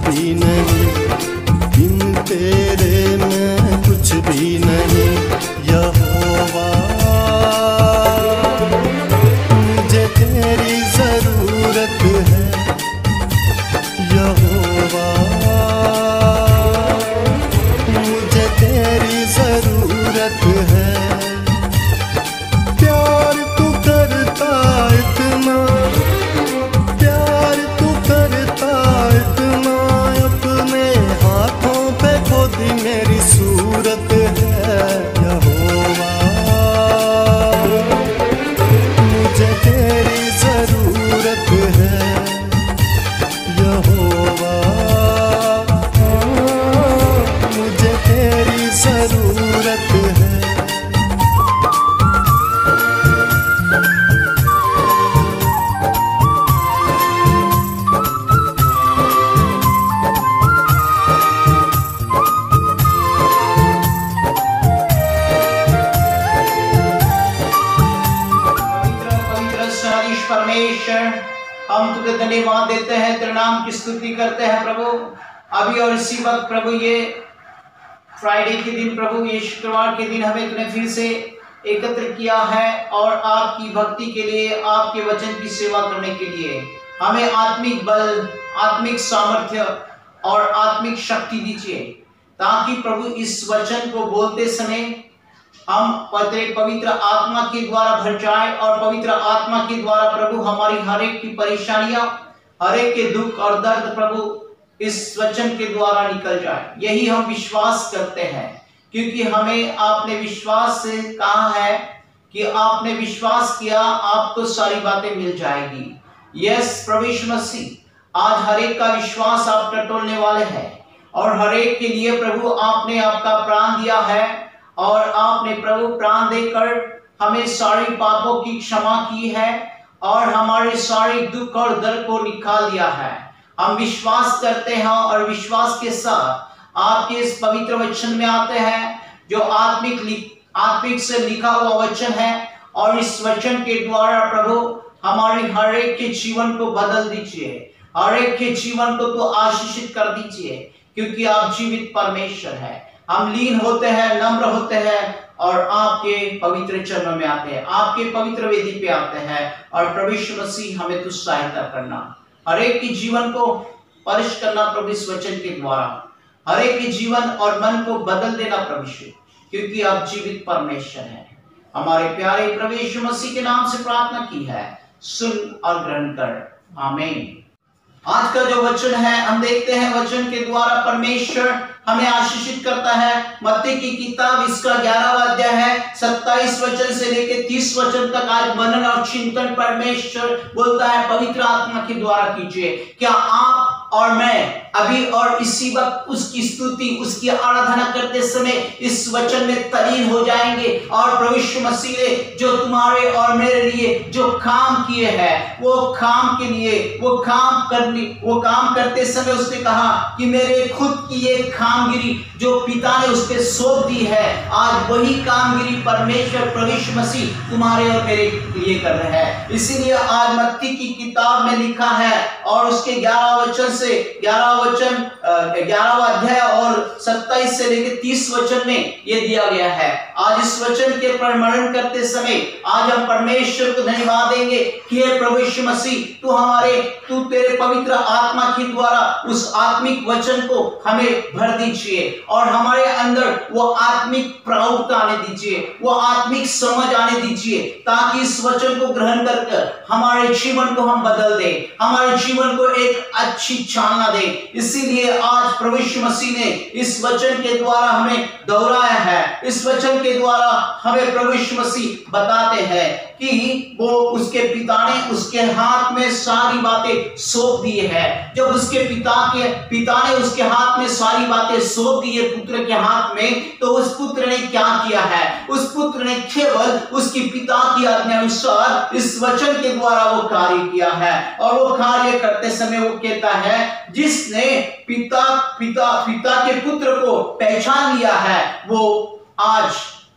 भी नहीं, बिन तेरे मैं कुछ भी नहीं। यहोवा मुझे तेरी जरूरत है, यहोवा मुझे तेरी जरूरत है। प्यार तू करता इतना, प्यार तू करता इतना, अपने हाथों पे खोदी मेरी सूरत है। यहोवा मुझे तेरी जरूरत है, यहोवा मुझे तेरी जरूरत है। परमेश्वर, हम तुझे धन्यवाद देते हैं, तेरे नाम की स्तुति करते हैं प्रभु। अभी और इसी वक्त प्रभु, ये फ्राइडे के दिन प्रभु, ये शुक्रवार के दिन हमें तूने फिर से एकत्र किया है और आपकी भक्ति के लिए, आपके वचन की सेवा करने के लिए हमें आत्मिक बल, आत्मिक सामर्थ्य और आत्मिक शक्ति दीजिए, ताकि प्रभु इस वचन को बोलते समय हम पवित्र आत्मा के द्वारा भर जाए और पवित्र आत्मा के द्वारा प्रभु हमारी हर एक की परेशानियां, हर एक के दुख और दर्द प्रभु इस वचन के द्वारा निकल जाए। यही हम विश्वास करते हैं, क्योंकि हमें आपने विश्वास से कहा है कि आपने विश्वास किया आपको सारी बातें मिल जाएगी। यस प्रभु यीशु मसीह, आज हर एक का विश्वास आप टटोलने वाले हैं और हर एक के लिए प्रभु आपने आपका प्राण दिया है और आपने प्रभु प्राण देकर हमें सारी पापों की क्षमा की है और हमारे सारे दुख और दर्द को निकाल दिया है। हम विश्वास करते हैं और विश्वास के साथ आपके इस पवित्र वचन में आते हैं, जो आत्मिक से लिखा हुआ वचन है, और इस वचन के द्वारा प्रभु हमारे हर एक के जीवन को बदल दीजिए, हर एक के जीवन को तो आशीषित कर दीजिए, क्योंकि आप जीवित परमेश्वर है। हम लीन होते हैं, नम्र होते हैं और आपके पवित्र चरणों में आते हैं, आपके पवित्र वेदी पे आते हैं। और प्रभु यीशु मसीह हमें तुझ सहायता करना, हर एक के जीवन को स्पर्श करना प्रभु इस वचन के द्वारा, हर एक के जीवन और मन को बदल देना प्रभु यीशु, क्योंकि आप जीवित परमेश्वर हैं। हमारे प्यारे प्रभु यीशु मसीह के नाम से प्रार्थना की है, सुन और ग्रहण कर, आमीन। आज का जो वचन है, हम देखते हैं वचन के द्वारा परमेश्वर हमें आशीषित करता है। मत्ती की किताब इसका 11वां अध्याय है, 27 वचन से लेकर 30 वचन तक आज मनन और चिंतन परमेश्वर बोलता है पवित्र आत्मा के द्वारा कीजिए। क्या आप और मैं अभी और इसी वक्त उसकी स्तुति, उसकी आराधना करते समय इस वचन में तल्लीन हो जाएंगे? और प्रभु यीशु मसीह ने जो तुम्हारे और मेरे लिए जो काम किए हैं, वो काम के लिए वो काम करते समय उसने कहा कि मेरे खुद की एक कामगिरी जो पिता ने उसके सौंप दी है, आज वही कामगिरी परमेश्वर प्रभु यीशु मसीह तुम्हारे और मेरे लिए कर रहे हैं। इसीलिए आज मत्ती की किताब में लिखा है और उसके 11वां अध्याय और 27 से लेकर 30 वचन में ये दिया गया है। आज इस वचन के प्रमरण करते समय आज हम परमेश्वर को धन्यवाद देंगे कि हे प्रभु यीशु मसीह, तू तेरे पवित्र आत्मा के द्वारा उस आत्मिक वचन को हमें भर दीजिए और हमारे अंदर वो आत्मिक प्रौढ़ता आने दीजिए, वो आत्मिक समझ आने दीजिए, ताकि इस वचन को ग्रहण कर हमारे जीवन को हम बदल दें, हमारे जीवन को एक अच्छी चालना दें। इसीलिए आज प्रभु यीशु मसीह ने इस वचन के द्वारा हमें दोहराया है। इस वचन के द्वारा हमें प्रभु यीशु मसीह बताते हैं कि वो उसके पिता ने उसके हाथ में सारी बातें सौंप दी है। जब उसके पिता ने उसके हाथ में सारी बातें सौंप दी है पुत्र के हाथ में, तो उस पुत्र ने क्या किया है? उस पुत्र ने केवल उसके पिता की आज्ञा अनुसार इस वचन के द्वारा वो कार्य किया है। और वो कार्य करते समय वो कहता है, जिसने पिता के पुत्र को पहचान लिया है, वो आज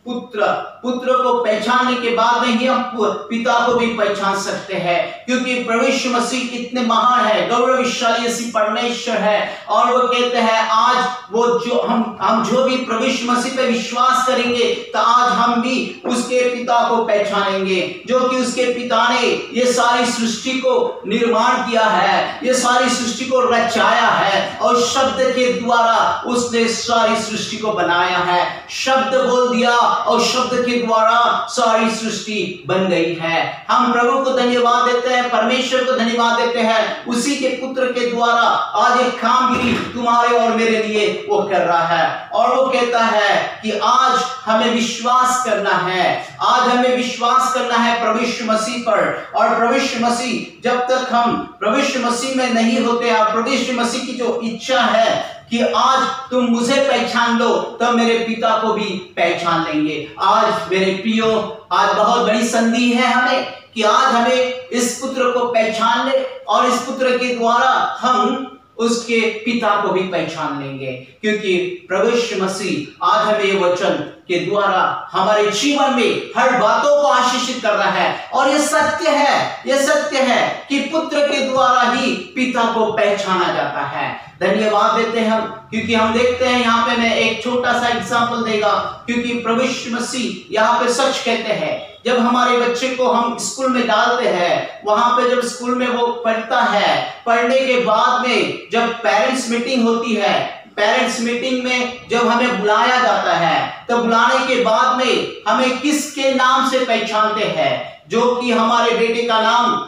पुत्र को पहचानने के बाद में ही हम पिता को भी पहचान सकते हैं, क्योंकि प्रभु यीशु मसीह कितने महान है, गौरवशाली ऐसी परमेश्वर है। और वो कहते हैं आज वो जो हम जो भी प्रभु यीशु मसीह पे विश्वास करेंगे तो आज हम भी उसके पिता को पहचानेंगे, जो कि उसके पिता ने ये सारी सृष्टि को निर्माण किया है, ये सारी सृष्टि को रचाया है और शब्द के द्वारा उसने सारी सृष्टि को बनाया है। शब्द बोल दिया और शब्द के द्वारा सारी सृष्टि बन गई है। हम प्रभु को धन्यवाद देते हैं, परमेश्वर को धन्यवाद देते हैं, उसी के पुत्र के द्वारा आज एक कामगिरी तुम्हारे और मेरे लिए वो कर रहा है। और वो कहता है कि आज हमें विश्वास करना है, आज हमें विश्वास करना है प्रभु यीशु मसीह पर। और प्रभु यीशु मसीह, जब तक हम प्रभु यीशु मसीह में नहीं होते, प्रभु यीशु मसीह की जो इच्छा है कि आज तुम मुझे पहचान लो तो मेरे पिता को भी पहचान लेंगे। आज मेरे प्रियो, आज बहुत बड़ी संधि है हमें कि आज हमें इस पुत्र को पहचान ले और इस पुत्र के द्वारा हम उसके पिता को भी पहचान लेंगे, क्योंकि प्रभु यीशु मसीह आज हमें ये वचन के द्वारा हमारे जीवन में हर बातों को आशीषित कर रहा है। और ये सत्य है, ये सत्य है कि पुत्र के द्वारा ही पिता को पहचाना जाता है। धन्यवाद देते हैं हम, क्योंकि हम देखते हैं यहाँ पे मैं एक छोटा सा एग्जांपल देगा, क्योंकि प्रभु यीशु मसीह यहाँ पे सच कहते हैं। जब हमारे बच्चे को हम स्कूल में डालते हैं, वहां पे जब स्कूल में वो पढ़ता है, पढ़ने के बाद में जब पेरेंट्स मीटिंग होती है, पेरेंट्स मीटिंग में जब हमें बुलाया जाता है, तो बुलाने के बाद में हमें किसके नाम से पहचानते हैं? जो कि हमारे बेटे का नाम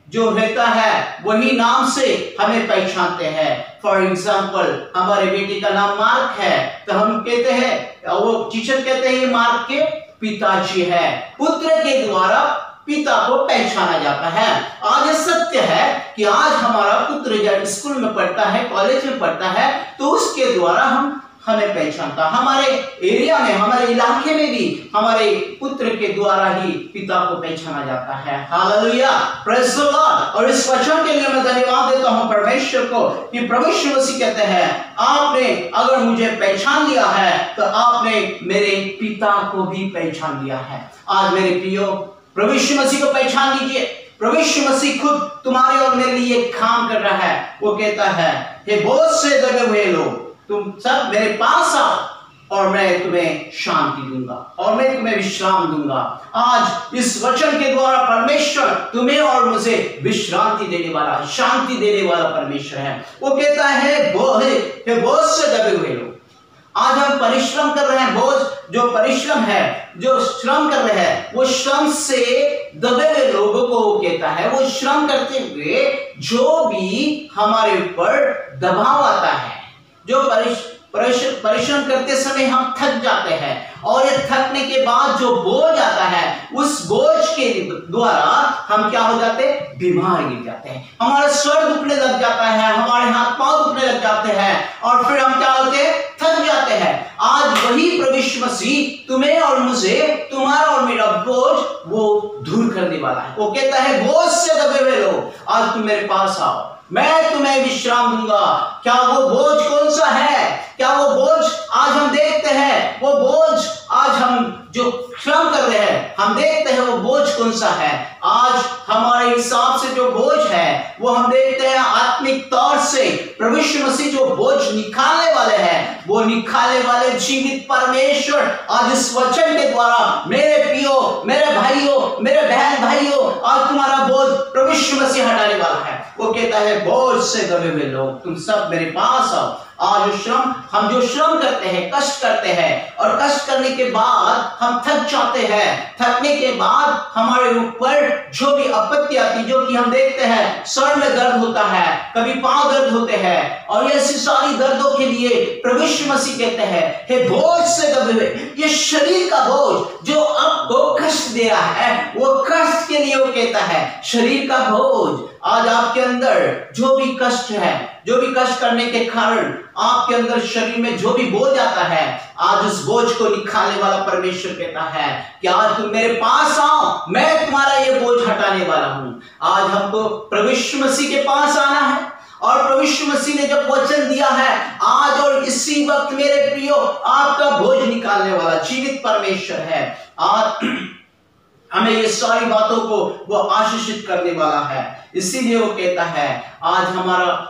जो रहता है वही नाम से हमें पहचानते हैं। फॉर एग्जाम्पल, हमारे बेटे का नाम मार्क है, तो हम कहते हैं, वो टीचर कहते हैं ये मार्क के पिताजी है। पुत्र के द्वारा पिता को पहचाना जाता है। आज ये सत्य है कि आज हमारा पुत्र जब स्कूल में पढ़ता है, कॉलेज में पढ़ता है, तो उसके द्वारा हमें पहचानता। हमारे एरिया में, हमारे इलाके में भी हमारे पुत्र के द्वारा ही पिता को पहचाना जाता है। Hallelujah, praise the Lord. और इस वचन के लिए मैं धन्यवाद देता हूं परमेश्वर को कि प्रभु यीशु मसीह कहते हैं, आपने अगर मुझे पहचान लिया है तो आपने मेरे पिता को भी पहचान लिया है। आज मेरे प्रियो, प्रभु यीशु मसीह को पहचान लीजिए। प्रभु यीशु मसीह खुद तुम्हारे और मेरे लिए काम कर रहा है। वो कहता है, हे बोझ से दबे हुए लोग, तुम सब मेरे पास आओ और मैं तुम्हें शांति दूंगा और मैं तुम्हें विश्राम दूंगा। आज इस वचन के द्वारा परमेश्वर तुम्हें और मुझे विश्रांति देने वाला, शांति देने वाला परमेश्वर है। वो कहता है, बोझ से दबे हुए लोग। आज हम परिश्रम कर रहे हैं, बोझ जो परिश्रम है, जो श्रम कर रहे हैं, वो श्रम से दबे हुए लोगों को वो कहता है। वो श्रम करते हुए जो भी हमारे ऊपर दबाव आता है, जो परिश्रम करते समय हम थक जाते हैं, और ये थकने के बाद जो बोझ आता है, उस बोझ के द्वारा हम क्या हो जाते हैं? बीमार गिर जाते हैं। हमारा सर दुखने लग जाता है, हमारे हाथ पांव दुखने लग जाते हैं, और फिर हम क्या होते हैं? थक जाते हैं। आज वही प्रभु यीशु मसीह तुम्हें और मुझे, तुम्हारा और मेरा बोझ वो दूर करने वाला है। वो कहता है, बोझ से दबे हुए लोग, आज तुम मेरे पास आओ, मैं तुम्हें विश्राम दूंगा। क्या वो बोझ कौन सा है? क्या वो बोझ आज हम देखते हैं? वो बोझ आज हम जो श्रम कर रहे हैं, हम देखते हैं वो बोझ कौन सा है? आज हमारे हिसाब से जो बोझ है वो हम देखते हैं आत्मिक तौर से प्रभु यीशु मसीह जो बोझ निकालने वाले हैं, वो निकालने वाले जीवित परमेश्वर आज इस वचन के द्वारा मेरे प्रियो, मेरे भाइयों, मेरे बहन भाइयों, आज तुम्हारा बोझ प्रभु यीशु मसीह हटाने वाला है। वो कहता है, बोझ से दबे हुए लोग, तुम सब मेरे पास आओ। आज हम जो श्रम करते हैं, कष्ट करते हैं, और कष्ट करने के बाद हम थक जाते हैं, थकने के बाद हमारे ऊपर जो भी आपत्ति आती, जो कि हम देखते हैं सर में दर्द होता है, कभी पांव दर्द होते हैं, और ऐसी सारी दर्दों के लिए प्रभु यीशु मसीह कहते हैं, हे बोझ से दबे हुए, ये शरीर का बोझ जो आपको कष्ट दे रहा है, वो कष्ट के लिए वो कहता है, शरीर का बोझ। आज आपके अंदर जो भी कष्ट है, जो भी कष्ट करने के कारण आपके अंदर शरीर में जो भी बोझ आता है, आज उस बोझ को निकालने वाला परमेश्वर कहता है कि आज तुम मेरे पास आओ, मैं तुम्हारा ये बोझ हटाने वाला हूं। आज हमको प्रभु यीशु मसीह के पास आना है, और प्रभु यीशु मसीह ने जब वचन दिया है आज और इसी वक्त मेरे प्रियो, प्रियो आपका बोझ निकालने वाला जीवित परमेश्वर है। आज हमें ये सारी बातों को वो आशीषित करने वाला है। इसीलिए वो कहता है आज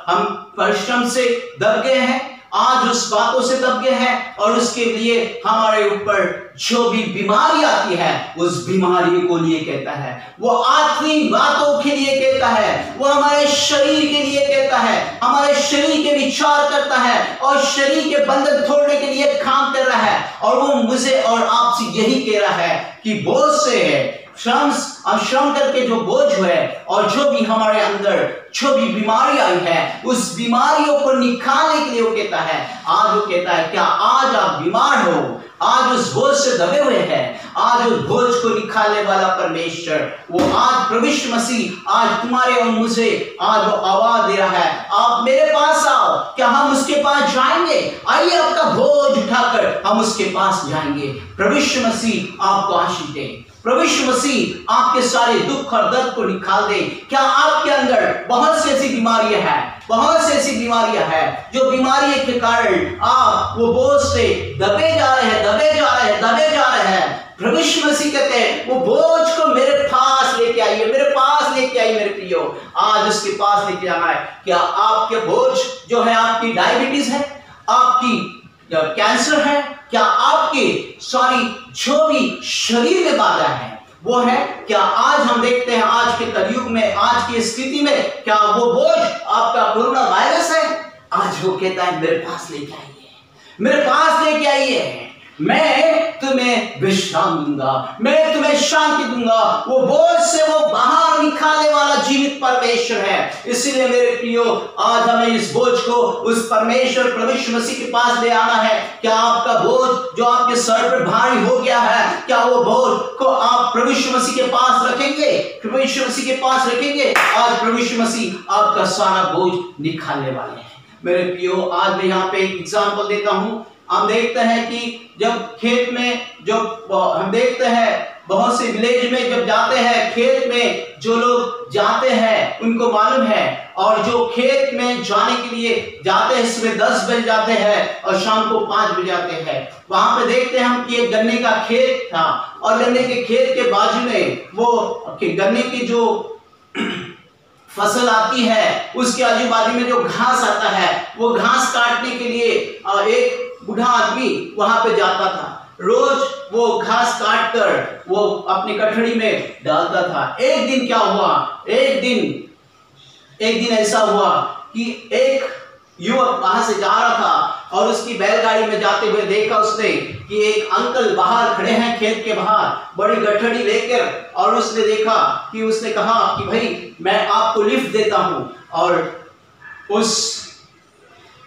हम परिश्रम से दब गए हैं, आज उस बातों से दब गए हैं, और उसके लिए हमारे ऊपर जो भी बीमारी आती है उस बीमारी को लिए कहता है, वो आत्मिक बातों के लिए कहता है, वो हमारे शरीर के लिए कहता है, हमारे शरीर के विचार करता है और शरीर के बंधन तोड़ने के लिए काम कर रहा है। और वो मुझे और आपसे यही कह रहा है कि बोझ से है श्रम करके जो बोझ है और जो भी हमारे अंदर जो भी बीमारी आई है उस बीमारियों को निकालने के लिए वो कहता है। आज वो कहता है क्या आज आप बीमार हो, आज उस बोझ से दबे हुए हैं, आज उस बोझ को निकालने वाला परमेश्वर वो आज प्रभु यीशु मसीह आज तुम्हारे और मुझे आज वो आवाज दे रहा है, आप मेरे पास आओ। क्या हम उसके पास जाएंगे? आइए आपका बोझ उठाकर हम उसके पास जाएंगे। प्रभु यीशु मसीह आपको आशीष दे, प्रभु यीशु मसीह आपके सारे दुख और दर्द को निकाल दे। क्या आपके अंदर बहुत सी ऐसी बीमारियां हैं, बहुत सी ऐसी बीमारियां हैं जो बीमारी के कारण आप वो बोझ से दबे जा रहे हैं, दबे जा रहे हैं, दबे जा रहे हैं। प्रभु यीशु मसीह कहते हैं वो बोझ को मेरे पास लेके आइए, मेरे पास लेके आइए मेरे प्रियो, आज उसके पास लेके जाना है। क्या आपके बोझ जो है आपकी डायबिटीज है, आपकी कैंसर है, क्या आपके सारी जो भी शरीर में बाधा है वो है? क्या आज हम देखते हैं आज के कलयुग में, आज की स्थिति में क्या वो बोझ आपका कोरोना वायरस है? आज वो कहता है मेरे पास लेके आइए, मेरे पास लेके आइए, मैं तुम्हें विश्राम दूंगा, मैं तुम्हें शांति दूंगा। वो बोझ से वो बाहर निकालने वाला जीवित परमेश्वर है। इसीलिए मेरे प्रियो आज हमें इस बोझ को उस परमेश्वर प्रभु यीशु मसीह के पास ले आना है। क्या आपका बोझ जो आपके सर पर भारी हो गया है, क्या वो बोझ को आप प्रभु यीशु मसीह के पास रखेंगे? प्रभु यीशु मसीह के पास रखेंगे। आज प्रभु यीशु मसीह आपका सारा बोझ निकालने वाले हैं। मेरे प्रियो आज मैं यहाँ पे एक एग्जाम्पल देता हूँ। हम देखते हैं कि जब खेत में जो हम देखते हैं बहुत से विलेज में जब जाते हैं, खेत में जो लोग जाते हैं उनको मालूम है, और जो खेत में जाने के लिए जाते हैं सुबह 10 बजे जाते हैं और शाम को 5 बजे आते हैं। वहां पे देखते हैं हम कि एक गन्ने का खेत था और गन्ने के खेत के बाजू में वो गन्ने की जो फसल आती है उसके आजू बाजू में जो घास आता है वो घास काटने के लिए एक बूढ़ा आदमी वहां पे जाता था। रोज वो घास काट कर वो अपनी कटड़ी में डालता था। एक दिन क्या हुआ, एक दिन ऐसा हुआ कि एक युवक वहां से जा रहा था और उसकी बैलगाड़ी में जाते हुए देखा उसने कि एक अंकल बाहर खड़े हैं खेत के बाहर बड़ी गठड़ी लेकर, और उसने देखा कि उसने कहा कि भाई मैं आपको लिफ्ट देता हूं, और उस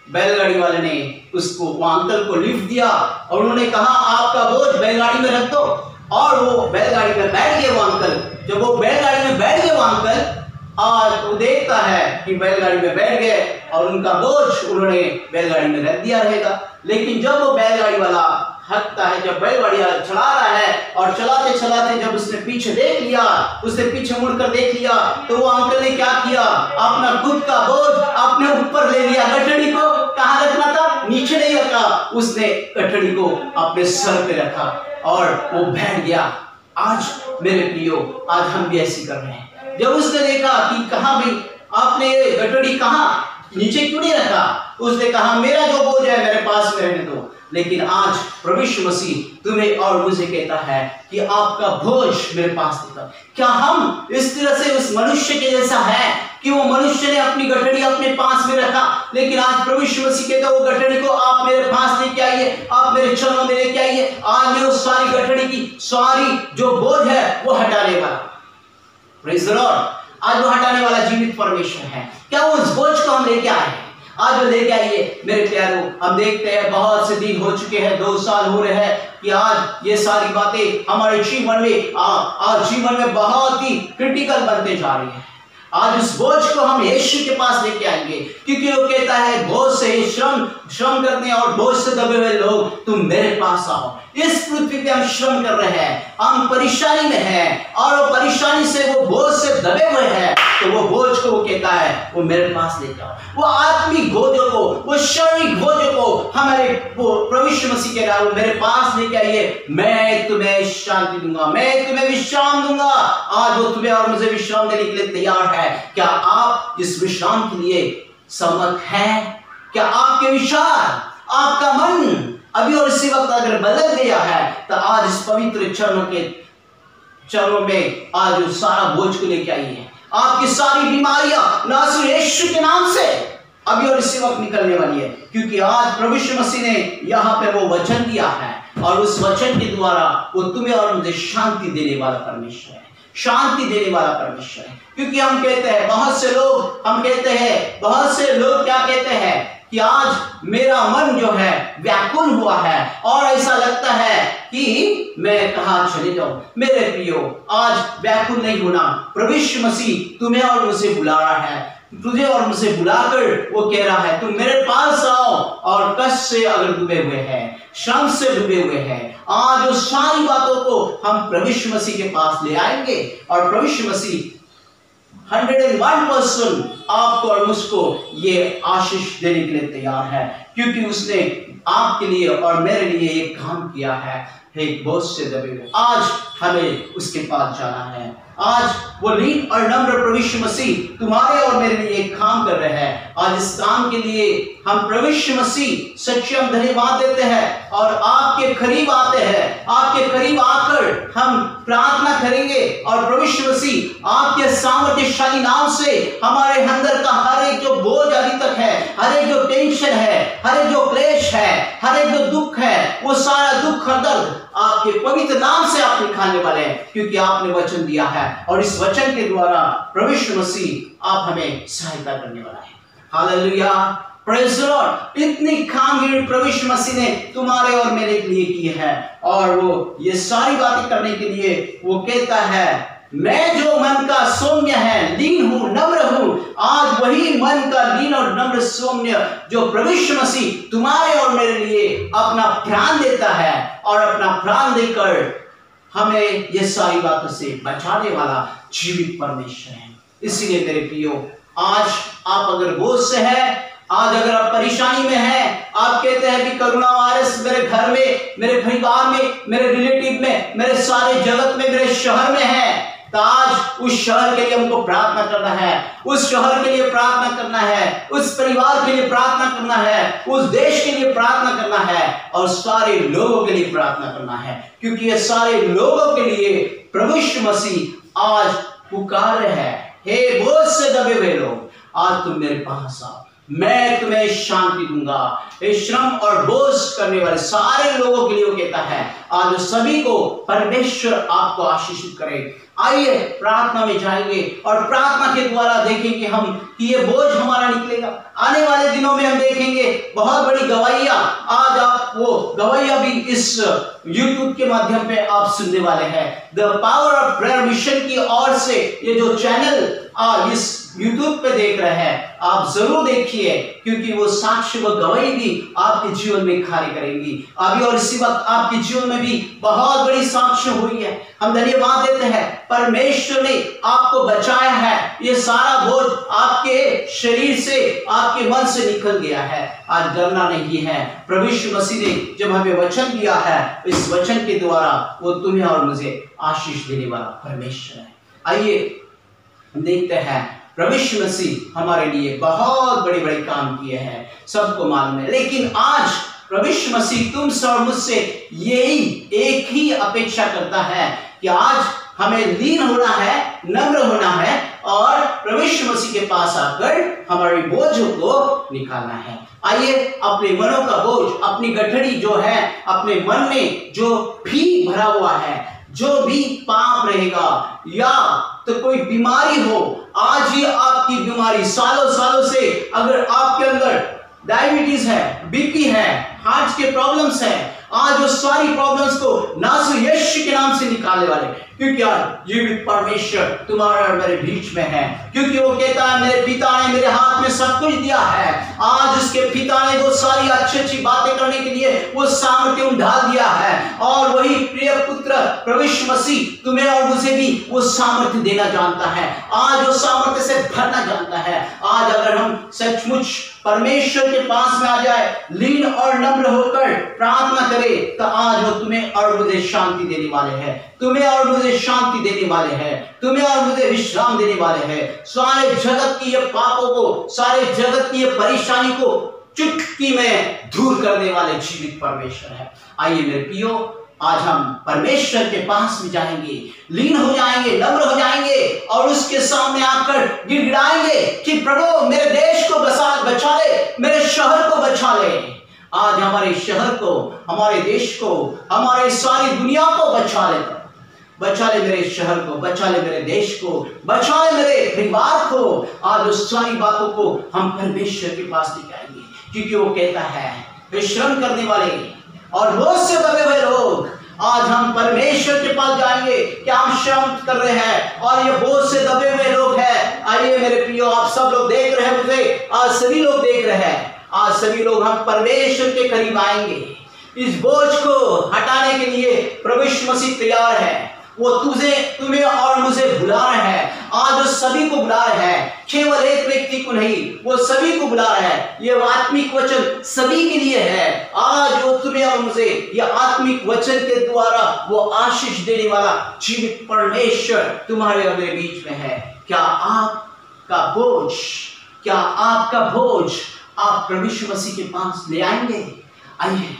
बैलगाड़ी वाले ने उसको वो अंकल को लिफ्ट दिया और उन्होंने कहा आपका बोझ बैलगाड़ी में रख दो, और वो बैलगाड़ी में बैठ गए वो अंकल। जब वो बैलगाड़ी में बैठ गए वो अंकल, आज वो देखता है कि बैलगाड़ी में बैठ गए और उनका बोझ उन्होंने बैलगाड़ी में रख दिया रहेगा। लेकिन जब वो बैलगाड़ी वाला हटता है, जब बैलगाड़ी चला रहा है और चलाते चलाते जब उसने पीछे देख लिया, उसने पीछे मुड़कर देख लिया, तो वो अंकल ने क्या किया, अपना खुद का बोझ अपने ऊपर ले लिया। गठड़ी को कहाँ रखना था, नीचे नहीं रखा, उसने गठड़ी को अपने सर पे रखा और वो बैठ गया। आज मेरे प्रियो आज हम भी ऐसी कर रहे हैं। जब उसने देखा कि कहाँ भाई आपने गठड़ी कहाँ नीचे क्यों नहीं रखा, उसने कहा मेरा जो बोझ है मेरे पास में रहने दो। लेकिन आज प्रभु यीशु मसीह तुम्हें और मुझे कहता है कि आपका बोझ मेरे पास देता। क्या हम इस तरह से उस मनुष्य के जैसा है कि वो मनुष्य ने अपनी गठड़ी अपने पास में रखा, लेकिन आज प्रभु यीशु मसीह कहता है वो गठड़ी को आप मेरे पास लेके आइए, आप मेरे चरणों में लेके आइए। आज मैं उस सारी गठड़ी की सारी जो बोझ है वो हटाने वाला, प्रेज़ द लॉर्ड, आज वो हटाने वाला जीवित परमेश्वर है। क्या वो उस बोझ को हम लेके आए हैं? आज वो लेके आइए मेरे प्यारों। हम देखते हैं बहुत से दिन हो चुके हैं, 2 साल हो रहे हैं कि आज ये सारी बातें हमारे जीवन में आज जीवन में बहुत ही क्रिटिकल बनते जा रही है। आज उस बोझ को हम यीशु के पास लेके आएंगे, क्योंकि वो कहता है बोझ से श्रम करते हैं और बोझ से दबे हुए लोग तुम मेरे पास आओ। इस पृथ्वी पे हम श्रम कर रहे हैं, हम परेशानी में हैं और वो परेशानी से वो बोझ से दबे हुए हैं, तो वो बोझ को वो कहता है वो मेरे पास लेके आओ। वो आत्मिक बोझों को, वो शारीरिक बोझों को हमारे प्रभु यीशु मसीह के नाम मेरे पास लेके आइए, मैं तुम्हें शांति दूंगा, मैं तुम्हें विश्राम दूंगा। आज वो तुम्हें और मुझे विश्राम देने के लिए तैयार है। क्या आप इस विश्राम के लिए सहमत हैं? क्या आपके विचार, आपका मन अभी और इसी वक्त अगर बदल गया है तो आज इस पवित्र चरणों में आज उस सारा बोझ को लेके आइए। आपकी सारी बीमारियां नासर यीशु के नाम से अभी और इसी वक्त निकलने वाली है, क्योंकि आज प्रभु यीशु मसीह ने यहाँ पे वो वचन दिया है और उस वचन के द्वारा वो तुम्हें और मुझे शांति देने वाला परमेश्वर है, शांति देने वाला परमेश्वर है। क्योंकि हम कहते हैं, बहुत से लोग क्या कहते हैं कि आज मेरा मन जो है व्याकुल हुआ है और ऐसा लगता है कि मैं कहाँ चले जाऊं। मेरे प्रियो, आज व्याकुल नहीं होना। प्रभु यीशु मसीह तुम्हें और मुझे बुला रहा है, तुझे और मुझे बुलाकर वो कह रहा है तुम मेरे पास आओ और कष्ट से अगर डूबे हुए हैं, श्रम से डूबे हुए हैं, आज उस सारी बातों को हम प्रभु यीशु मसीह के पास ले आएंगे और प्रभु यीशु मसीह 101% आपको और मुझको ये आशीष देने के लिए तैयार है, क्योंकि उसने आपके लिए और मेरे लिए एक काम किया है। एक बोझ से दबे हुए आज हमें उसके पास जाना है। आज वो लीन और नम्र प्रभु यीशु मसीह तुम्हारे और मेरे लिए एक काम कर रहे हैं। आज इस काम के लिए हम प्रभु यीशु मसीह सच्चे हम धन्यवाद देते हैं और आपके करीब आते हैं। आपके करीब आकर हम प्रार्थना करेंगे और प्रभु यीशु मसीह आपके सामर्थ्यशाली नाम से हमारे अंदर का हर एक जो बोझ अभी तक है, हर एक जो टेंशन है, हर एक जो क्लेश है, हर एक जो दुख है, वो सारा दुख और दर्द आपके पवित्र नाम से आप निकालने वाले हैं, क्योंकि आपने वचन दिया है और इस वचन के द्वारा प्रभु यीशु मसीह आप हमें सहायता करने वाला है। Hallelujah, praise the Lord. इतनी कामगिरी प्रभु यीशु मसीह ने तुम्हारे और मेरे लिए की है और वो ये सारी बातें करने के लिए वो कहता है मैं जो मन का सौम्य है, लीन हूं, नम्र हूं। आज वही मन का लीन और नम्र सौम्य जो प्रभु यीशु मसीह तुम्हारे और मेरे लिए अपना प्राण देता है और अपना प्राण देकर हमें ये सारी बातों से बचाने वाला जीवित परमेश्वर है। इसीलिए मेरे प्रियो, आज आप अगर बोझ से हैं, आज अगर आप परेशानी में हैं, आप कहते हैं कि कोरोना वायरस मेरे घर में, मेरे परिवार में, मेरे रिलेटिव में, मेरे सारे जगत में, मेरे शहर में है, तो आज उस शहर के लिए हमको प्रार्थना करना है, उस शहर के लिए प्रार्थना करना है, उस परिवार के लिए प्रार्थना करना है, उस देश के लिए प्रार्थना करना है और सारे लोगों के लिए प्रार्थना करना है, क्योंकि ये सारे लोगों के लिए प्रभु यीशु मसीह आज पुकार रहे हैं। हे बोझ से दबे हुए लोग, आज तुम मेरे पास आओ, मैं तुम्हें शांति दूंगा। श्रम और बोझ करने वाले सारे लोगों के लिए वो कहता है आज सभी को परमेश्वर आपको आशीषित करे। आइए प्रार्थना में जाएंगे और प्रार्थना के द्वारा देखेंगे हम कि ये बोझ हमारा निकलेगा। आने वाले दिनों में हम देखेंगे बहुत बड़ी गवाहियां, आज आप वो गवाहियां भी इस YouTube के माध्यम पे आप सुनने वाले हैं। The power of prayer mission की ओर से ये जो चैनल इस YouTube पे देख रहे हैं, आप जरूर देखिए, क्योंकि वो साक्ष्य व गवाही भी आपके जीवन में कार्य करेंगी। अभी और इसी वक्त आपके जीवन में भी बहुत बड़ी साक्ष्य हुई है। हम धन्यवाद देते हैं, परमेश्वर ने आपको बचाया है। ये सारा बोझ आपके शरीर से, आपके मन से निकल गया है। आज डरना नहीं है। प्रभु यीशु मसीह ने जब हमें वचन दिया है, इस वचन के द्वारा वो तुम्हें और मुझे आशीष देने वाला परमेश्वर है। आइए देखते हैं, प्रभु यीशु मसीह हमारे लिए बहुत बड़े बड़े काम किए हैं, सबको मालूम है। लेकिन आज प्रभु यीशु मसीह तुमसे और मुझसे यही एक ही अपेक्षा करता है कि आज हमें लीन होना है, नम्र होना है और प्रभु यीशु मसीह के पास आकर हमारे बोझों को निकालना है। आइए अपने मनों का बोझ, अपनी गठरी जो है, अपने मन में जो भी भरा हुआ है, जो भी पाप रहेगा या तो कोई बीमारी हो, आज ही आपकी बीमारी सालों सालों से अगर आपके अंदर डायबिटीज है, बीपी है, हार्ट के प्रॉब्लम्स है, आज वो सारी प्रॉब्लम्स को नासर यीशु के नाम से निकालने वाले, क्योंकि आज जीवित परमेश्वर तुम्हारे और मेरे बीच में है। क्योंकि वो कहता है मेरे पिता ने मेरे हाथ में सब कुछ दिया है। आज उसके पिता ने वो सारी अच्छी अच्छी बातें करने के लिए वो सामर्थ्य डाल दिया है और वही प्रिय पुत्र प्रभु यीशु मसीह तुम्हें और मुझे भी वो सामर्थ्य देना जानता है। आज वो सामर्थ्य से भरना जानता है। आज अगर हम सचमुच परमेश्वर के पास में आ जाए, लीन और नम्र होकर प्रार्थना करे, तो आज वो तुम्हें और मुझे शांति देने वाले हैं, तुम्हें और मुझे शांति देने वाले हैं, तुम्हें और मुझे विश्राम देने वाले हैं। सारे जगत की ये पापों को, सारे जगत की ये परेशानी को चुटकी में दूर करने वाले जीवित परमेश्वर है। आइए मेरे प्रियो, आज हम परमेश्वर के पास में जाएंगे, लीन हो जाएंगे, नम्र हो जाएंगे और उसके सामने आकर गिड़गिड़ाएंगे कि प्रभु मेरे देश को बचा ले, मेरे शहर को बचा ले। आज हमारे शहर को, हमारे देश को, हमारे सारी दुनिया को बचा ले, बचा ले मेरे शहर को, बचा ले मेरे देश को, बचा ले मेरे परिवार को। आज उस सारी बातों को हम परमेश्वर के पास लेके आएंगे, क्योंकि वो कहता है विश्राम करने वाले और बोझ से दबे हुए लोग, आज हम परमेश्वर के पास जाएंगे। क्या हम श्रम कर रहे हैं और ये बोझ से दबे हुए लोग हैं? आइए मेरे प्रियो, आप सब लोग देख रहे हैं मुझे, आज सभी लोग देख रहे हैं, आज सभी लोग हम परमेश्वर के करीब आएंगे। इस बोझ को हटाने के लिए प्रभु यीशु मसीह तैयार है। वो तुम्हें और मुझे बुला रहा है, आज वो सभी को बुला रहा है, केवल एक व्यक्ति को नहीं, वो सभी को बुला रहा है। ये आत्मिक वचन सभी के लिए है। आज वो तुम्हें और मुझे ये आत्मिक वचन के द्वारा वो आशीष देने वाला जीवित परमेश्वर तुम्हारे और मेरे बीच में है। क्या आपका बोझ आप प्रभु यीशु मसीह के पास ले आएंगे? आइए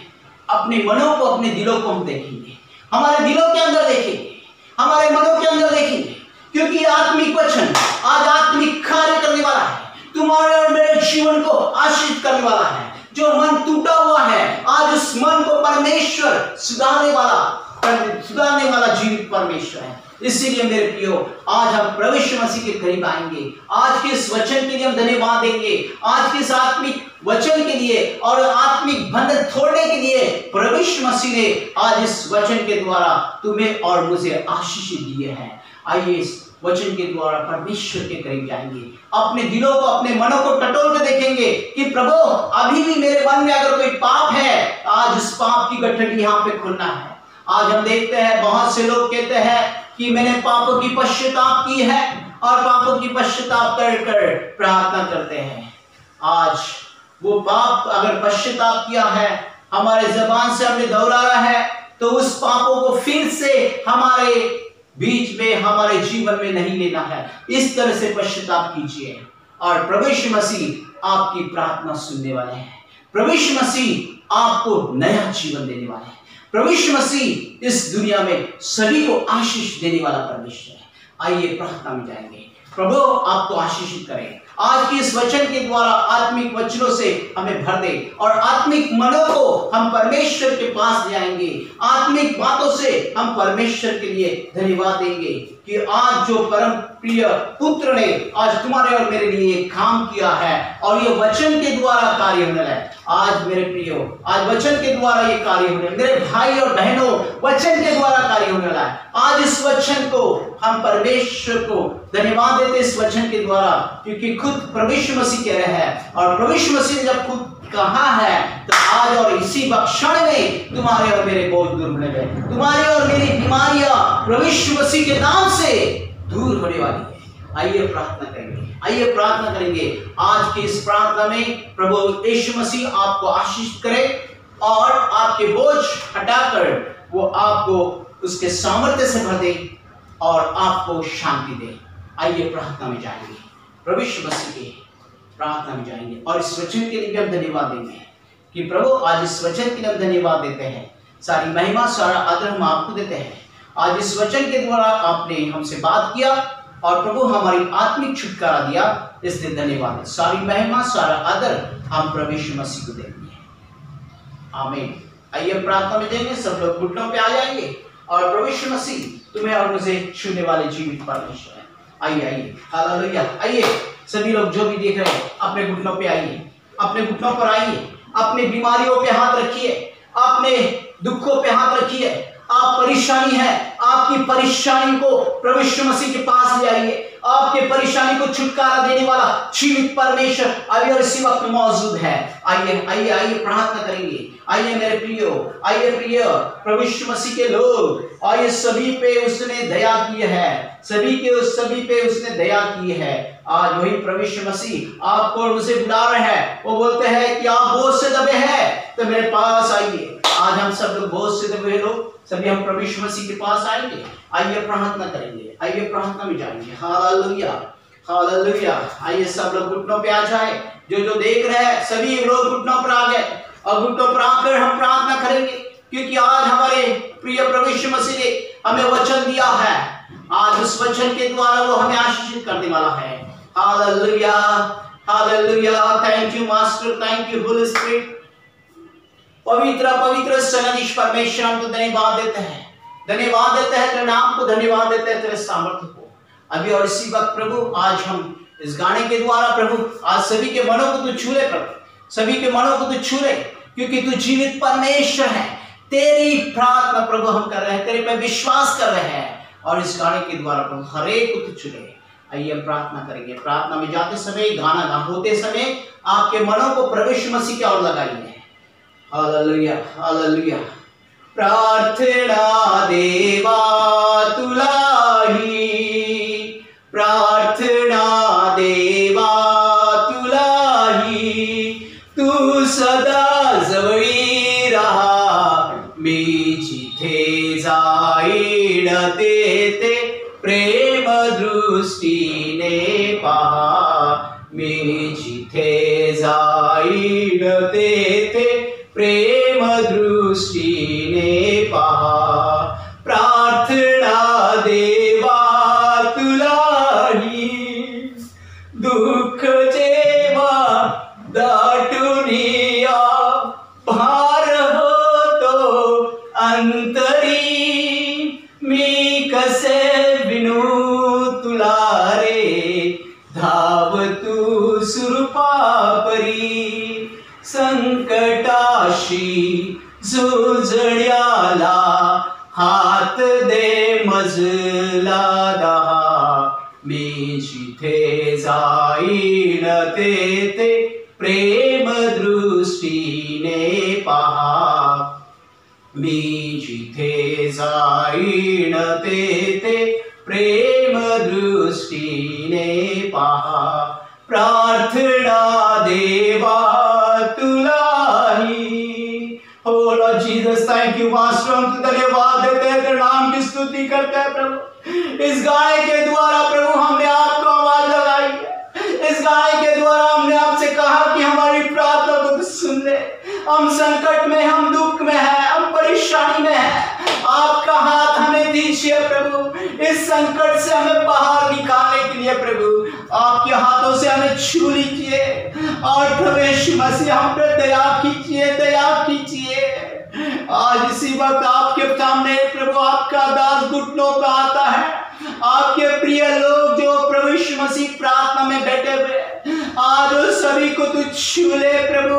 अपने मनों को, अपने दिलों को हम देखेंगे, हमारे दिलों के अंदर देखेंगे, हमारे मनों के अंदर देखेंगे, क्योंकि आत्मिक वचन आज आत्मिक कार्य करने वाला है, तुम्हारे और मेरे जीवन को आशीष करने वाला है। जो मन टूटा हुआ है, आज उस मन को परमेश्वर सुधारने वाला जीवित परमेश्वर है। इसीलिए मेरे प्रियो, आज हम प्रभु यीशु मसीह के करीब आएंगे। आज के इस वचन के लिए हम धन्यवाद देंगे, आज के इस आत्मिक वचन के लिए और आत्मिक बंधन तोड़ने के लिए प्रभु यीशु मसीह ने आज इस वचन के द्वारा तुम्हें और मुझे आशीष दिए हैं। आइए इस वचन के द्वारा परमेश्वर के करीब जाएंगे, अपने दिलों को, अपने मनों को टटोल के देखेंगे कि प्रभु अभी भी मेरे मन में अगर कोई पाप है, आज उस पाप की गठरी यहाँ पे खुलना है। आज हम देखते हैं बहुत से लोग कहते हैं कि मैंने पापों की पश्चाताप की है और पापों की पश्चाताप कर प्रार्थना करते हैं। आज वो पाप अगर पश्चाताप किया है, हमारे जबान से हमने दोहराया है, तो उस पापों को फिर से हमारे बीच में, हमारे जीवन में नहीं लेना है। इस तरह से पश्चाताप कीजिए और प्रभु यीशु मसीह आपकी प्रार्थना सुनने वाले हैं। प्रभु यीशु मसीह आपको नया जीवन देने वाले हैं। प्रभु यीशु मसीह इस दुनिया में सभी को आशीष देने वाला परमेश्वर है। आइए प्रार्थना में जाएंगे। प्रभु आपको आशीषित करें, आज की इस वचन के द्वारा आत्मिक वचनों से हमें भर दे और आत्मिक मनों को हम परमेश्वर के पास ले आएंगे। आत्मिक बातों से हम परमेश्वर के लिए धन्यवाद देंगे कि आज जो परम प्रिय पुत्र ने आज तुम्हारे और मेरे लिए काम किया है और ये वचन के द्वारा कार्य होने लगा। आज मेरे प्रियो, आज वचन के द्वारा ये कार्य होने, मेरे भाई और बहनों, वचन के द्वारा कार्य होने लगा। आज इस वचन को हम परमेश्वर को धन्यवाद देते इस वचन के द्वारा, क्योंकि खुद प्रभु यीशु मसीह कह रहे हैं और प्रभु यीशु मसीह ने जब खुद कहा है तो आज और इसी क्षण में तुम्हारे और मेरे बोझ दूर होने गए, तुम्हारी और मेरी बीमारियां प्रभु यीशु मसीह के नाम से दूर होने वाली है। आइए प्रार्थना करेंगे, आइए प्रार्थना करेंगे। आज की इस प्रार्थना में प्रभु यीशु मसीह आपको आशीष करे और आपके बोझ हटाकर वो आपको उसके सामर्थ्य से भर दे और आपको शांति दे। आइए प्रार्थना में जाएंगे, प्रभु यीशु मसीह के प्रार्थना में जाएंगे और इस वचन के लिए भी हम धन्यवाद देंगे कि प्रभु आज इस वचन के लिए हम धन्यवाद देते हैं। सारी महिमा, सारा आदर हम आपको देते हैं। आज इस वचन के द्वारा आपने हमसे बात किया और प्रभु हमारी आत्मिक छुटकारा दिया, इसलिए धन्यवाद। सारी महिमा, सारा आदर हम प्रभु यीशु मसीह को देंगे। आमीन। आइए प्रार्थना में देंगे, सब लोग घुटनों पे आ जाएंगे और प्रभु यीशु मसीह तुम्हें और मुझे छूने वाले जीवित परमेश्वर है। आइए आइए, हालेलुया। आइए सभी लोग जो भी देख रहे हैं अपने घुटनों पे आइए, अपने घुटनों पर आइए, अपने बीमारियों पे हाथ रखिए, अपने दुखों पे हाथ रखिए। आप परेशानी है, आपकी परेशानी को प्रभु यीशु मसीह के पास ले आइए आपके परेशानी को छुटकारा देने वाला जीवित परमेश्वर अभी और इसी वक्त मौजूद है। आइए आइए आइए प्रार्थना करेंगे। आइए मेरे प्रियो, आइए प्रिय प्रभु यीशु मसीह के लोग, आइए सभी पे उसने दया की है, सभी पे उसने दया की है। आज वही प्रभु यीशु मसीह आपको और मुझे बुला रहे हैं। वो बोलते हैं कि आप बोझ से दबे हैं तो मेरे पास आइए। आज हम सब लोग बोझ से दबे लोग सभी हम प्रभु यीशु मसीह के पास आएंगे। आइए प्रार्थना करेंगे, आइए प्रार्थना में जाएंगे। Hallelujah hallelujah. आइए सब लोग घुटनों पे आ जाए। जो देख रहे हैं सभी लोग घुटनों पर आ गए और घुटनों पर आकर हम प्रार्थना करेंगे, क्योंकि आज हमारे प्रिय प्रभु यीशु मसीह ने हमें वचन दिया है। आज उस वचन के द्वारा वो हमें आशीषित करने वाला है। Hallelujah hallelujah. Thank you master, thank you Holi spirit. पवित्र पवित्र सनातन परमेश्वर, हम तो धन्यवाद देते हैं, धन्यवाद देते हैं तेरे नाम को, धन्यवाद देते हैं तेरे सामर्थ्य को। अभी और इसी वक्त प्रभु आज हम इस गाने के द्वारा प्रभु आज सभी के मनों को तू छू ले प्रभु, सभी के मनों को तू छू ले, क्योंकि तू जीवित परमेश्वर है। तेरी प्रार्थना प्रभु हम कर रहे हैं, तेरे पे विश्वास कर रहे हैं और इस गाने के द्वारा प्रभु हर एक को तू छू ले। आइए हम प्रार्थना करेंगे। प्रार्थना में जाते समय, गाना होते समय आपके मनों को प्रभु यीशु मसीह की ओर लगाइए। Hallelujah hallelujah. प्रार्थना देवा तुलाही, प्रार्थना देवा तुलाही, तू सदा जवळी राहा, मी जिथे जाईन तेथे प्रेम दृष्टीने पहा, मी जिथे जाईन तेथे प्रेम दृष्टीने पहा। प्रार्थना देवा तुलाही, दुःख जेव्हा दाटून या, भार होतो अंतरी, मी कसे विनू तुला रे, धाव तू सुरपापरी, संकटाशी झुंजण्याला हात दे मजला दहा, मी जिथे जाईन तेथे प्रेम दृष्टीने पहा, मी जिथे जाईन तेथे प्रेम दृष्टीने पहा। प्रार्थना देवा तुलाही। Oh Lord Jesus, thank you master, हम धन्यवाद देते हैं, तेरे नाम की स्तुति करते हैं प्रभु। इस गाने के द्वारा प्रभु हमने आपको आवाज लगाई है, इस गाने के द्वारा हमने आपसे कहा कि हमारी प्रार्थना को सुन ले। हम संकट में, हम दुख में हैं, हम परेशानी में हैं, आपका हाथ हमें दीजिए प्रभु। इस संकट से हमें बाहर निकालने के लिए प्रभु आपके हाथों से हमें छू लीजिए और प्रभु यीशु मसीह हम पर दया कीजिए, दया कीजिए। आज इसी वक्त आपके सामने प्रभु आपका दास घुटनों पर आता है। आपके प्रिय लोग जो प्रभु यीशु मसीह प्रार्थना में बैठे हुए, आज उस सभी को तू छू ले प्रभु।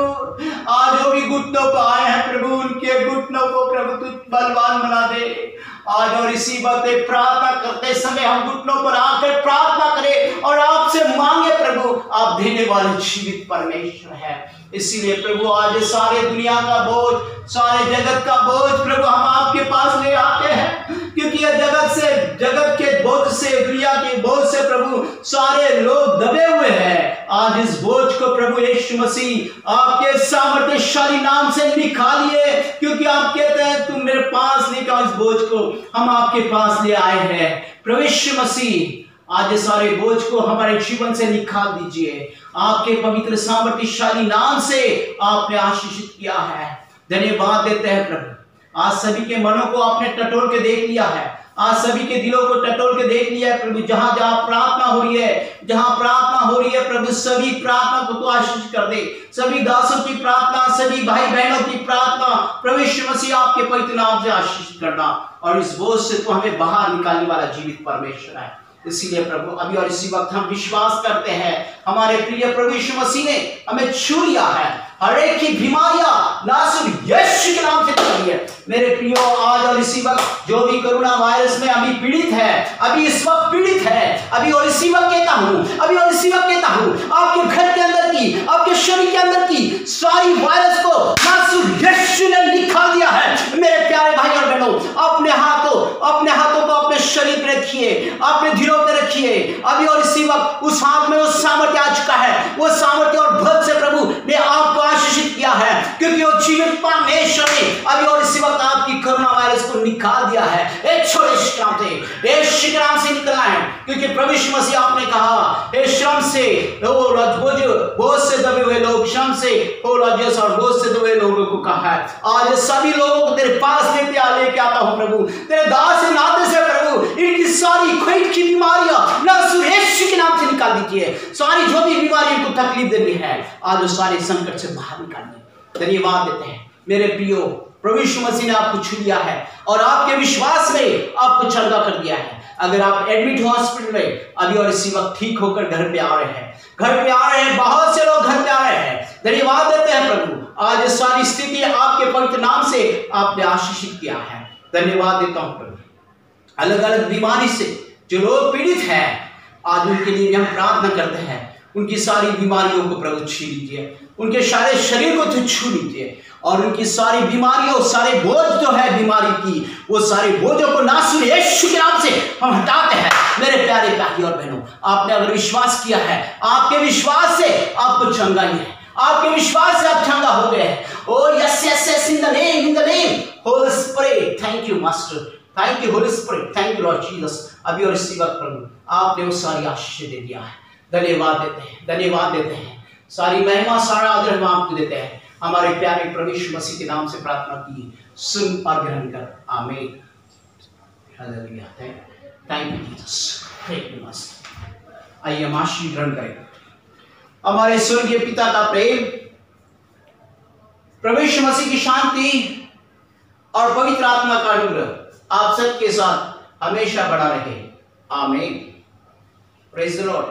आज जो भी घुटनों पर आए हैं प्रभु, उनके घुटनों को प्रभु तू बलवान बना दे। आज और इसी वक्त प्रार्थना करते समय हम घुटनों पर आकर प्रार्थना करें और आपसे मांगे प्रभु, आप देने वाले जीवित परमेश्वर है। इसीलिए प्रभु आज सारे दुनिया का बोझ, सारे जगत का बोझ प्रभु हम आपके पास ले आते हैं, क्योंकि यह जगत के बोझ से, दुनिया के बोझ से प्रभु सारे लोग दबे हुए हैं। आज इस बोझ को प्रभु यीशु मसीह आपके सामर्थ्यशाली नाम से निकालिए, क्योंकि आप कहते हैं तुम मेरे पास लेकर इस बोझ को हम आपके पास ले आए हैं। प्रभु यीशु मसीह आज सारे बोझ को हमारे जीवन से निकाल दीजिए। आपके पवित्र सामर्थ्यशाली नाम से आपने आशीषित किया है। धन्यवाद देते हैं प्रभु। आज सभी के मनों को आपने टटोल के देख लिया है, आज सभी के दिलों को टटोल के देख लिया है प्रभु। जहां जहां प्रार्थना हो रही है, जहां प्रार्थना हो रही है प्रभु, सभी प्रार्थना को तो आशीष कर दे। सभी दासों की प्रार्थना, सभी भाई बहनों की प्रार्थना प्रभु यीशु मसीह आपके पवित्र नाम से आशीष करना, और इस बोझ से तो हमें बाहर निकालने वाला जीवित परमेश्वर है। इसीलिए प्रभु अभी और इसी वक्त हम विश्वास करते हैं, हमारे प्रिय प्रभु यीशु मसीह ने हमें छू लिया है। हर एक की बीमारियां नासुर यीशु के नाम से निकली है। मेरे प्रियो, आज और इसी वक्त जो भी कोरोना वायरस में अभी पीड़ित है, अभी इस वक्त पीड़ित है, अभी और इसी वक्त कहता हूं, अभी और इसी वक्त कहता हूं, आपके घर के अंदर की, आपके शरीर के अंदर की सारी वायरस को नासुर यीशु ने निकाल दिया है। मेरे प्यारे भाई और बहनों, अपने हाथों को अपने शरीर पे रखिए, अपने दिलों पे रखिए। अभी और इसी वक्त उस हाथ में वो सामर्थ्य आ चुका है, वो सामर्थ्य और बल से प्रभु ने आपको आशीषित किया है, क्योंकि वो जीवित परमेश्वर ने अभी और इसी वक्त आपकी कोरोना वायरस को निकाल दिया है। एक छोटे श्राम से निकलना है, क्योंकि प्रभु यीशु मसीह आपने कहा, हे श्रम से बोझ से दबे हुए लोग, श्रम से हो राजस और बोझ से दबे लोगों को कहा है। आज सभी लोगों को तेरे पास लेके आता हूं प्रभु, तेरे दास से नाते से प्रभु, इनकी सारी खोट की बीमारियां नासुर यीशु के नाम से निकाल दीजिए। सारी जो भी बीमारी इनको तकलीफ देनी है, आज वो सारे संकट से बाहर निकालिए। धन्यवाद देते हैं मेरे प्रियो, प्रभु यीशु मसीह ने आपको छू लिया है और आपके विश्वास में आपको चंगा कर दिया है। अगर आप एडमिट हो हॉस्पिटल में, अभी और इसी वक्त ठीक होकर घर पे आ रहे हैं, बहुत से लोग घर पे आ रहे हैं। धन्यवाद देते हैं प्रभु, आज सारी स्थिति आपके पवित्र नाम से आपने आशीषित किया है। धन्यवाद देता हूं प्रभु। अलग अलग बीमारी से जो लोग पीड़ित हैं, आज उनके लिए हम प्रार्थना करते हैं, उनकी सारी बीमारियों को प्रभु छू लीजिए, उनके सारे शरीर को तो छू लीजिए और उनकी सारी बीमारियों, सारे बोझ जो है बीमारी की, वो सारे बोझों को नासुर यीशु के नाम से हम हटाते हैं। मेरे प्यारे भाई और बहनों, आपने अगर विश्वास किया है, आपके विश्वास से आपको चंगाई है, आपके विश्वास से आप चंगा हो गए हैं। ओ yes yes yes, in the name Holi spirit, thank you master, thank you Holi spirit, thank you Lord Jesus. अभी और इसी वक्त प्रभु आपने वो सारी आशीष दे दिया है। धन्यवाद देते हैं। सारी महिमा, सारा आदर हम आपको देते हैं। हमारे प्यारे प्रभु यीशु मसीह के नाम से प्रार्थना की, सुन और ग्रहण कर, आमीन। Hallelujah, thank you Jesus, thank you master. आइए हम आशीष ग्रहण करें। हमारे स्वर्गीय पिता का प्रेम, प्रभु यीशु मसीह की शांति और पवित्र आत्मा का अनुग्रह आप सबके साथ हमेशा बना रहे, आमीन। Praise the Lord.